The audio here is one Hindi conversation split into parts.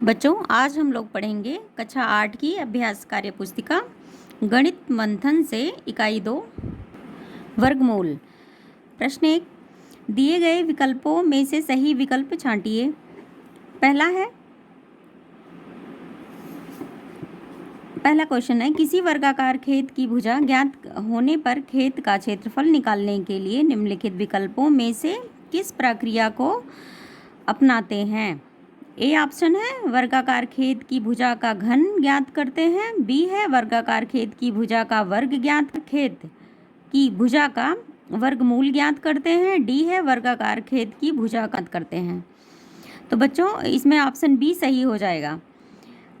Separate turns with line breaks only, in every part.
बच्चों, आज हम लोग पढ़ेंगे कक्षा 8 की अभ्यास कार्य पुस्तिका गणित मंथन से इकाई 2 वर्गमूल। प्रश्न 1, दिए गए विकल्पों में से सही विकल्प छांटिए। पहला क्वेश्चन है, किसी वर्गाकार खेत की भुजा ज्ञात होने पर खेत का क्षेत्रफल निकालने के लिए निम्नलिखित विकल्पों में से किस प्रक्रिया को अपनाते हैं। ए ऑप्शन है वर्गाकार खेत की भुजा का घन ज्ञात करते हैं। बी है वर्गाकार खेत की भुजा का वर्ग ज्ञात, खेत की भुजा का वर्गमूल ज्ञात करते हैं। डी है वर्गाकार खेत की भुजा का करते हैं। तो बच्चों, इसमें ऑप्शन बी सही हो जाएगा।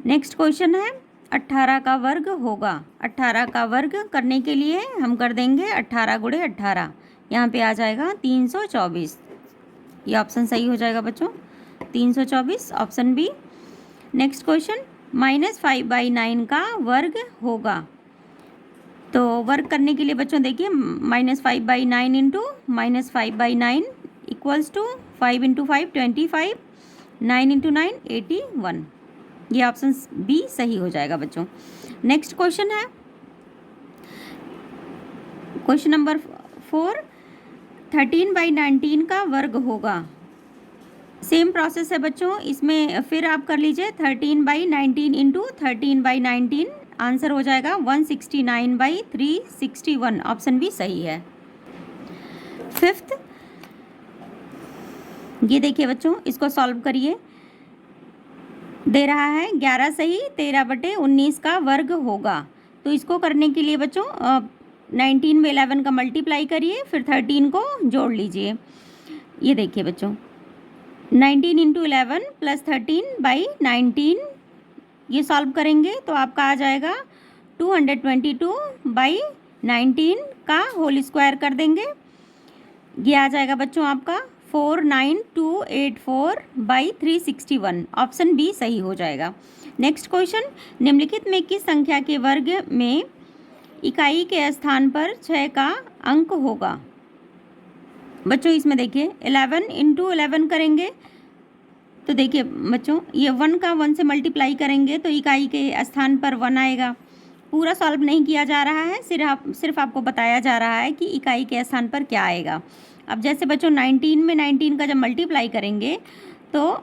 नेक्स्ट क्वेश्चन है, 18 का वर्ग होगा। 18 का वर्ग करने के लिए हम कर देंगे 18 गुणे 18, यहाँ पे आ जाएगा 324। ये ऑप्शन सही हो जाएगा बच्चों, 324 ऑप्शन बी। नेक्स्ट क्वेश्चन, -5/9 का वर्ग होगा। तो वर्ग करने के लिए बच्चों देखिए, -5/9 into -5/9 equals to 5 into 5 25, 9 into 9 81। ये ऑप्शन बी सही हो जाएगा बच्चों। नेक्स्ट क्वेश्चन है क्वेश्चन नंबर 4, 13/19 का वर्ग होगा। सेम प्रोसेस है बच्चों, इसमें फिर आप कर लीजिए 13/19 इंटू 13/19, आंसर हो जाएगा 169/361। ऑप्शन बी सही है। फिफ्थ, ये देखिए बच्चों, इसको सॉल्व करिए। दे रहा है 11 सही 13/19 का वर्ग होगा। तो इसको करने के लिए बच्चों 19 में 11 का मल्टीप्लाई करिए, फिर 13 को जोड़ लीजिए। ये देखिए बच्चों, 19 इंटू 11 प्लस 13/19, ये सॉल्व करेंगे तो आपका आ जाएगा 222/19 का होल स्क्वायर कर देंगे। ये आ जाएगा बच्चों आपका 49284/361। ऑप्शन बी सही हो जाएगा। नेक्स्ट क्वेश्चन, निम्नलिखित में किस संख्या के वर्ग में इकाई के स्थान पर 6 का अंक होगा। बच्चों इसमें देखिए 11 इंटू 11 करेंगे तो देखिए बच्चों, ये 1 का 1 से मल्टीप्लाई करेंगे तो इकाई के स्थान पर 1 आएगा। पूरा सॉल्व नहीं किया जा रहा है, सिर्फ आपको बताया जा रहा है कि इकाई के स्थान पर क्या आएगा। अब जैसे बच्चों 19 में 19 का जब मल्टीप्लाई करेंगे तो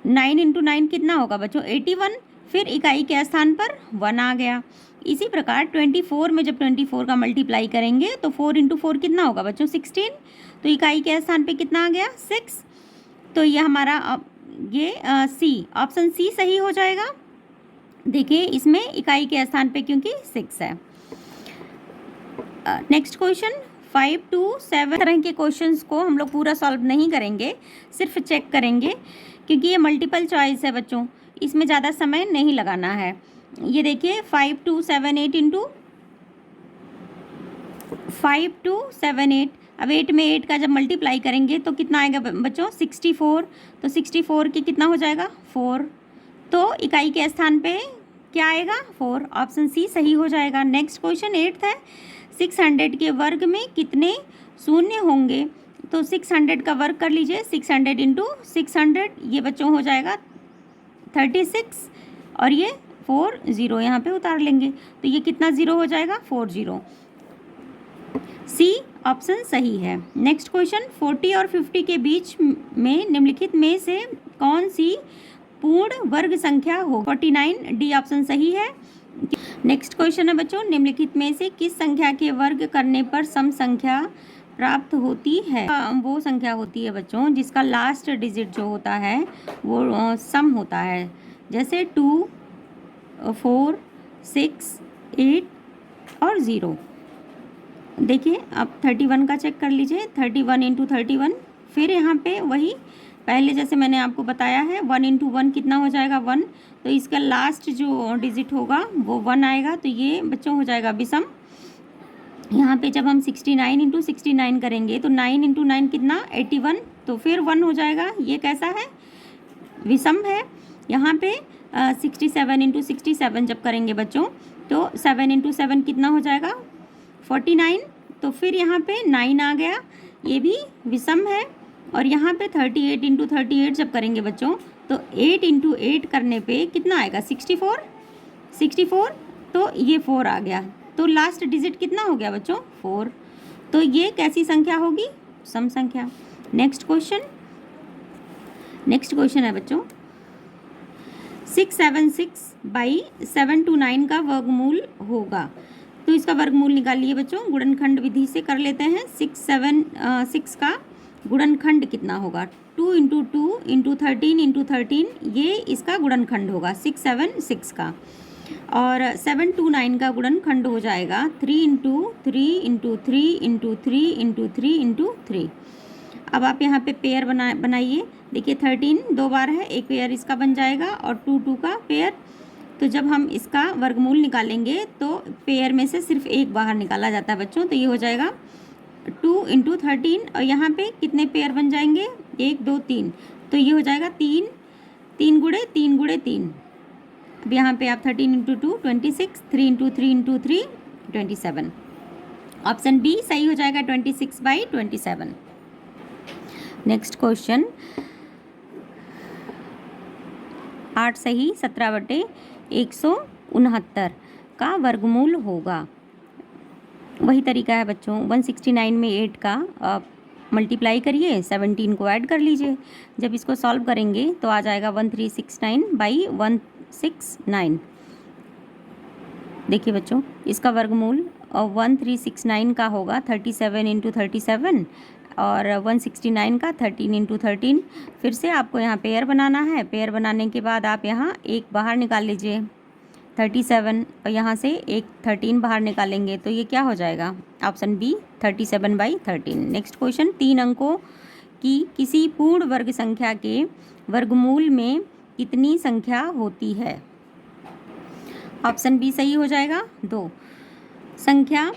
9 इंटू 9 कितना होगा बच्चों 81, फिर इकाई के स्थान पर 1 आ गया। इसी प्रकार 24 में जब 24 का मल्टीप्लाई करेंगे तो 4 इंटू 4 कितना होगा बच्चों 16, तो इकाई के स्थान पे कितना आ गया 6। तो ये हमारा ये सी ऑप्शन सी सही हो जाएगा। देखिए इसमें इकाई के स्थान पे क्योंकि 6 है। नेक्स्ट क्वेश्चन, 5 to 7 तरह के क्वेश्चंस को हम लोग पूरा सॉल्व नहीं करेंगे, सिर्फ चेक करेंगे क्योंकि ये मल्टीपल चॉइस है बच्चों, इसमें ज़्यादा समय नहीं लगाना है। ये देखिए 5 to 7 8 इंटू 5 to 7 8, अब 8 में 8 का जब मल्टीप्लाई करेंगे तो कितना आएगा बच्चों 64, तो 64 के कितना हो जाएगा 4, तो इकाई के स्थान पे क्या आएगा 4। ऑप्शन सी सही हो जाएगा। नेक्स्ट क्वेश्चन 8 है, 600 के वर्ग में कितने शून्य होंगे। तो 600 का वर्ग कर लीजिए, 600 इंटू 600, ये बच्चों हो जाएगा 36, और ये 4 0 यहाँ पे उतार लेंगे तो ये कितना 0 हो जाएगा 40। सी ऑप्शन सही है। नेक्स्ट क्वेश्चन, 40 और 50 के बीच में निम्नलिखित में से कौन सी पूर्ण वर्ग संख्या हो। 49, डी ऑप्शन सही है। नेक्स्ट क्वेश्चन है बच्चों, निम्नलिखित में से किस संख्या के वर्ग करने पर सम संख्या प्राप्त होती है। वो संख्या होती है बच्चों जिसका लास्ट डिजिट जो होता है वो सम होता है, जैसे 2 4 6 8 और 0। देखिए अब 31 का चेक कर लीजिए, 31 इंटू 31, फिर यहाँ पे वही पहले जैसे मैंने आपको बताया है 1 इंटू 1 कितना हो जाएगा 1, तो इसका लास्ट जो डिजिट होगा वो 1 आएगा, तो ये बच्चों हो जाएगा विषम। यहाँ पे जब हम 69 इंटू 69 करेंगे तो 9 इंटू 9 कितना 81, तो फिर 1 हो जाएगा, ये कैसा है विषम है। यहाँ पे 67 इंटू 67 जब करेंगे बच्चों तो 7 इंटू 7 कितना हो जाएगा 49, तो फिर यहाँ पे 9 आ गया, ये भी विषम है। और यहाँ पे 38 इंटू 38 जब करेंगे बच्चों तो 8 इंटू 8 करने पे कितना आएगा 64 तो ये 4 आ गया, तो लास्ट डिजिट कितना हो गया बच्चों 4। तो ये कैसी संख्या होगी, सम संख्या। नेक्स्ट क्वेश्चन है बच्चों 676 बाई 729 का वर्गमूल होगा। तो इसका वर्गमूल निकालिए बच्चों, गुणनखंड विधि से कर लेते हैं। 6 का गुणनखंड कितना होगा, 2 इंटू 2 इंटू 13 इंटू 13, ये इसका गुणनखंड होगा 676 का। और 729 का गुणनखंड हो जाएगा 3 into 3 into 3 into 3 into 3 into 3। अब आप यहाँ पे पेयर बनाइए। देखिए 13 दो बार है, एक पेयर इसका बन जाएगा और 2 का पेयर। तो जब हम इसका वर्गमूल निकालेंगे तो पेयर में से सिर्फ एक बाहर निकाला जाता है बच्चों, तो ये हो जाएगा 2 इंटू 13 और यहाँ पे कितने पेयर बन जाएंगे 1 2 3, तो ये हो जाएगा 3 गुणे 3। अब यहाँ पे आप 13 into 2 26, 3 into 3 into 3 27। Option B सही हो जाएगा 26 बाई 27। नेक्स्ट क्वेश्चन 8 सही 17/169 का वर्गमूल होगा। वही तरीका है बच्चों, 169 में 8 का मल्टीप्लाई करिए, 17 को ऐड कर लीजिए। जब इसको सॉल्व करेंगे तो आ जाएगा 1369 बाई 169। देखिए बच्चों इसका वर्गमूल 1369 का होगा 37 इंटू 37 और 169 का 13 इंटू 13। फिर से आपको यहाँ पेयर बनाना है। पेयर बनाने के बाद आप यहाँ एक बाहर निकाल लीजिए 37 और यहाँ से एक 13 बाहर निकालेंगे, तो ये क्या हो जाएगा ऑप्शन बी 37/13। नेक्स्ट क्वेश्चन 3 अंकों की किसी पूर्ण वर्ग संख्या के वर्गमूल में कितनी संख्या होती है। ऑप्शन बी सही हो जाएगा 2। संख्या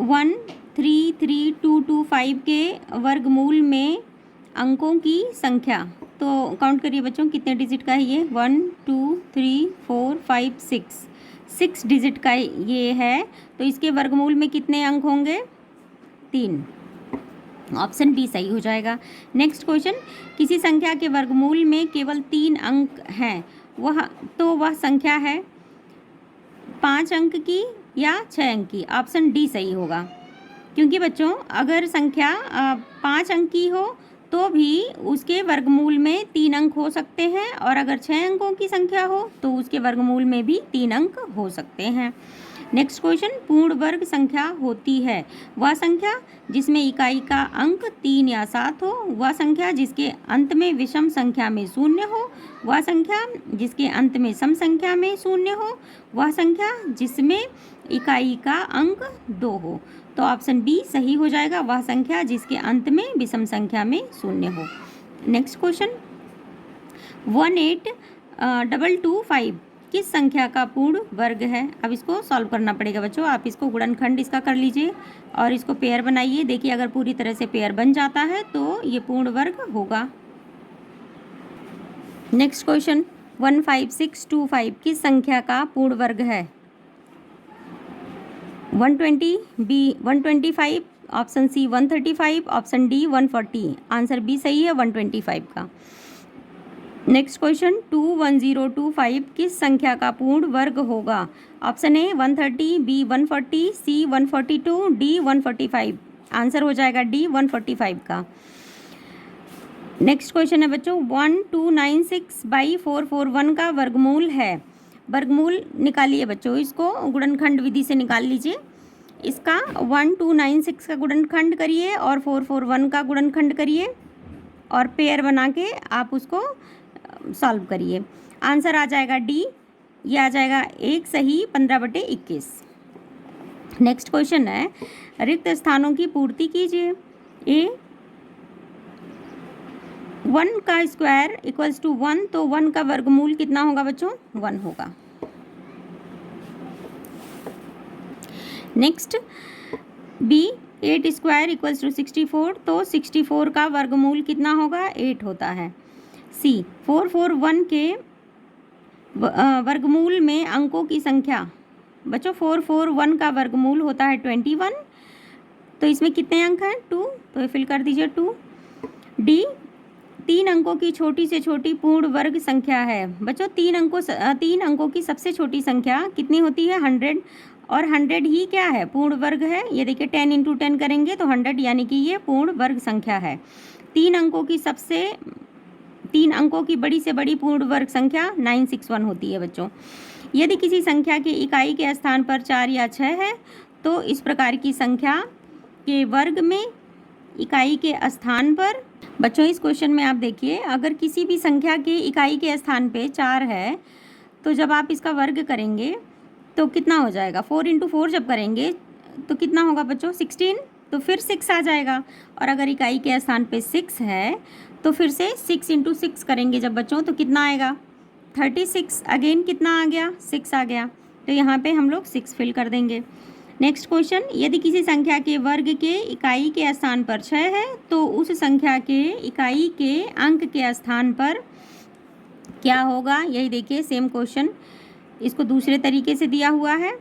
133225 के वर्गमूल में अंकों की संख्या, तो काउंट करिए बच्चों कितने डिजिट का है ये 1 2 3 4 5 6 डिजिट का ये है, तो इसके वर्गमूल में कितने अंक होंगे 3। ऑप्शन बी सही हो जाएगा। नेक्स्ट क्वेश्चन किसी संख्या के वर्गमूल में केवल 3 अंक हैं, वह संख्या है 5 अंक की या 6 अंक की। ऑप्शन डी सही होगा, क्योंकि बच्चों अगर संख्या 5 अंक की हो तो भी उसके वर्गमूल में 3 अंक हो सकते हैं, और अगर 6 अंकों की संख्या हो तो उसके वर्गमूल में भी 3 अंक हो सकते हैं। नेक्स्ट क्वेश्चन पूर्ण वर्ग संख्या होती है वह संख्या जिसमें इकाई का अंक 3 या 7 हो, वह संख्या जिसके अंत में विषम संख्या में 0 हो, वह संख्या जिसके अंत में सम संख्या में 0 हो, वह संख्या जिसमें इकाई का अंक 2 हो। तो ऑप्शन बी सही हो जाएगा, वह संख्या जिसके अंत में विषम संख्या में 0 हो। नेक्स्ट क्वेश्चन 18225 किस संख्या का पूर्ण वर्ग है। अब इसको सॉल्व करना पड़ेगा बच्चों। आप इसको गुणनखंड इसका कर लीजिए और इसको पेयर बनाइए। देखिए अगर पूरी तरह से पेयर बन जाता है तो ये पूर्ण वर्ग होगा। नेक्स्ट क्वेश्चन 15625 किस संख्या का पूर्ण वर्ग है। 120 B 125, option C 135, option D 140। Answer B सही है 125 का। नेक्स्ट क्वेश्चन 21025 किस संख्या का पूर्ण वर्ग होगा। Option A 130, B 140, C 142, D 145। Answer हो जाएगा डी 145 का। नेक्स्ट क्वेश्चन है बच्चों 1296/441 का वर्गमूल है। वर्गमूल निकालिए बच्चों, इसको गुणनखंड विधि से निकाल लीजिए। इसका 1296 का गुणनखंड करिए और 441 का गुणनखंड करिए और पेयर बना के आप उसको सॉल्व करिए। आंसर आ जाएगा डी, ये आ जाएगा 1 सही 15/21। नेक्स्ट क्वेश्चन है रिक्त स्थानों की पूर्ति कीजिए। ए 1 का स्क्वायर इक्वल्स टू 1, तो 1 का वर्गमूल कितना होगा बच्चों 1 होगा। Next B 8 square equals to 64, तो 64 का वर्गमूल कितना होगा 8 होता है। सी 441 के वर्गमूल में अंकों की संख्या। बच्चों 441 का वर्गमूल होता है 21, तो इसमें कितने अंक हैं 2, तो ये फिल कर दीजिए 2। डी 3 अंकों की छोटी से छोटी पूर्ण वर्ग संख्या है। बच्चों 3 अंकों की सबसे छोटी संख्या कितनी होती है? 100। और 100 ही क्या है? पूर्ण वर्ग है। ये देखिए 10 × 10 करेंगे तो 100, यानी कि ये पूर्ण वर्ग संख्या है। 3 अंकों की बड़ी से बड़ी पूर्ण वर्ग संख्या 961 होती है बच्चों। यदि किसी संख्या की इकाई के स्थान पर 4 या 6 है तो इस प्रकार की संख्या के वर्ग में इकाई के स्थान पर, बच्चों इस क्वेश्चन में आप देखिए, अगर किसी भी संख्या के इकाई के स्थान पे 4 है तो जब आप इसका वर्ग करेंगे तो कितना हो जाएगा? 4 × 4 जब करेंगे तो कितना होगा बच्चों? 16। तो फिर 6 आ जाएगा। और अगर इकाई के स्थान पे 6 है तो फिर से 6 × 6 करेंगे जब बच्चों, तो कितना आएगा? 36। अगेन कितना आ गया? 6 आ गया। तो यहाँ पे हम लोग 6 फिल कर देंगे। नेक्स्ट क्वेश्चन, यदि किसी संख्या के वर्ग के इकाई के स्थान पर 6 है तो उस संख्या के इकाई के अंक के स्थान पर क्या होगा? यही देखिए सेम क्वेश्चन, इसको दूसरे तरीके से दिया हुआ है।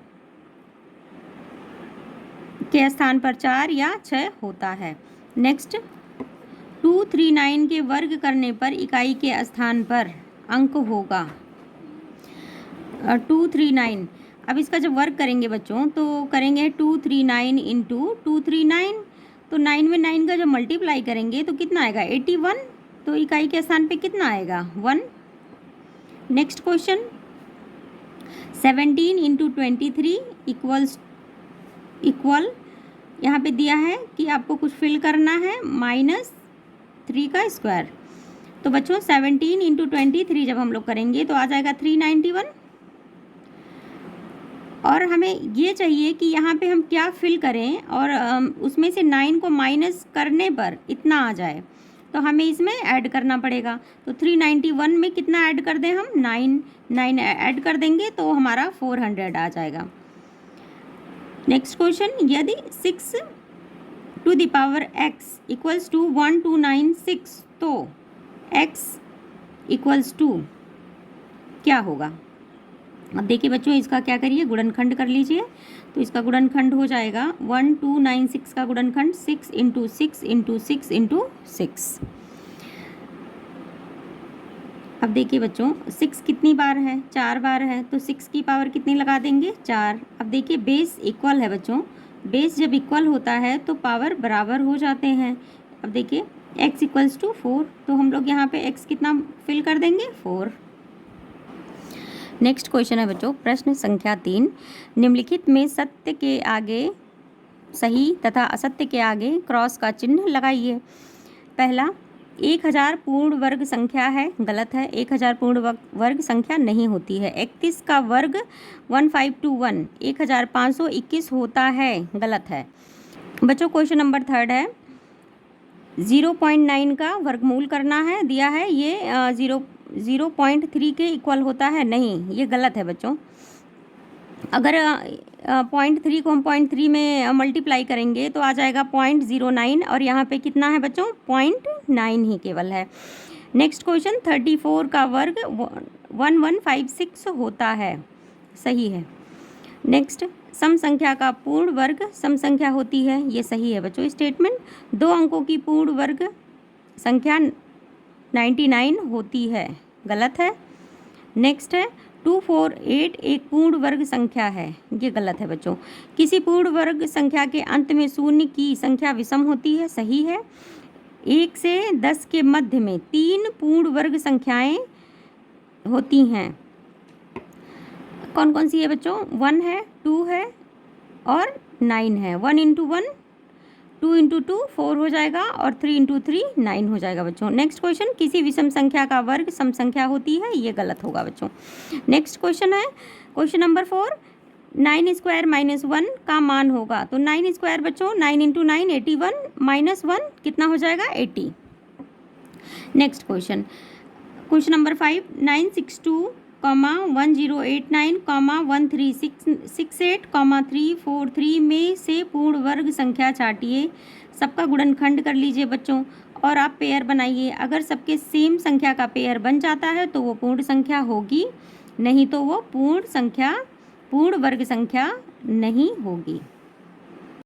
के स्थान पर 4 या 6 होता है। नेक्स्ट, 239 के वर्ग करने पर इकाई के स्थान पर अंक होगा 239। अब इसका जब वर्ग करेंगे बच्चों तो करेंगे 239 × 239, तो 9 में 9 का जब मल्टीप्लाई करेंगे तो कितना आएगा? 81। तो इकाई के स्थान पे कितना आएगा? 1। नेक्स्ट क्वेश्चन, 17 × 23 इक्वल यहाँ पे दिया है कि आपको कुछ फिल करना है -3 का स्क्वायर। तो बच्चों 17 × 23 जब हम लोग करेंगे तो आ जाएगा 391। और हमें ये चाहिए कि यहाँ पे हम क्या फिल करें और उसमें से 9 को माइनस करने पर इतना आ जाए, तो हमें इसमें ऐड करना पड़ेगा। तो 391 में कितना ऐड कर दें हम? 9 ऐड कर देंगे तो हमारा 400 आ जाएगा। नेक्स्ट क्वेश्चन, यदि 6 to the power x equals to 1296 तो x इक्वल्स टू क्या होगा? अब देखिए बच्चों, इसका क्या करिए, गुणनखंड कर लीजिए। तो इसका गुणनखंड हो जाएगा 1296 का गुणनखंड 6 × 6 × 6 × 6। अब देखिए बच्चों 6 कितनी बार है? 4 बार है। तो 6 की पावर कितनी लगा देंगे? 4। अब देखिए बेस इक्वल है बच्चों, बेस जब इक्वल होता है तो पावर बराबर हो जाते हैं। अब देखिए x इक्वल्स टू 4, तो हम लोग यहाँ पे x कितना फिल कर देंगे? 4। नेक्स्ट क्वेश्चन है बच्चों, प्रश्न संख्या 3, निम्नलिखित में सत्य के आगे सही तथा असत्य के आगे क्रॉस का चिन्ह लगाइए। पहला, 1000 पूर्ण वर्ग संख्या है, गलत है। 1000 पूर्ण वर्ग संख्या नहीं होती है। 31 का वर्ग 1521 1521 होता है, गलत है बच्चों। क्वेश्चन नंबर 3 है, 0.9 का वर्गमूल करना है, दिया है ये 0.3 के इक्वल होता है, नहीं, ये गलत है बच्चों। अगर 0.3 को हम 0.3 में मल्टीप्लाई करेंगे तो आ जाएगा 0.09, और यहाँ पे कितना है बच्चों? 0.9 ही केवल है। नेक्स्ट क्वेश्चन, 34 का वर्ग 1156 होता है, सही है। नेक्स्ट, सम संख्या का पूर्ण वर्ग सम संख्या होती है, ये सही है बच्चों स्टेटमेंट। 2 अंकों की पूर्ण वर्ग संख्या 99 होती है, गलत है। नेक्स्ट है, 248 एक पूर्ण वर्ग संख्या है, ये गलत है बच्चों। किसी पूर्ण वर्ग संख्या के अंत में शून्य की संख्या विषम होती है, सही है। 1 से 10 के मध्य में 3 पूर्ण वर्ग संख्याएं होती हैं, कौन कौन सी है बच्चों? 1 है, 2 है और 9 है। 1 × 1 2 × 2 4 हो जाएगा और 3 × 3 9 हो जाएगा बच्चों। नेक्स्ट क्वेश्चन, किसी विषम संख्या का वर्ग सम संख्या होती है, ये गलत होगा बच्चों। नेक्स्ट क्वेश्चन है क्वेश्चन नंबर 4, 9² - 1 का मान होगा। तो 9² बच्चों 9 × 9 81 -1 कितना हो जाएगा? 80। नेक्स्ट क्वेश्चन नंबर 5, 962, 1089, 1368, 343 में से पूर्ण वर्ग संख्या छाटिए। सबका गुणनखंड कर लीजिए बच्चों और आप पेयर बनाइए। अगर सबके सेम संख्या का पेयर बन जाता है तो वो पूर्ण संख्या होगी, नहीं तो वो पूर्ण वर्ग संख्या नहीं होगी।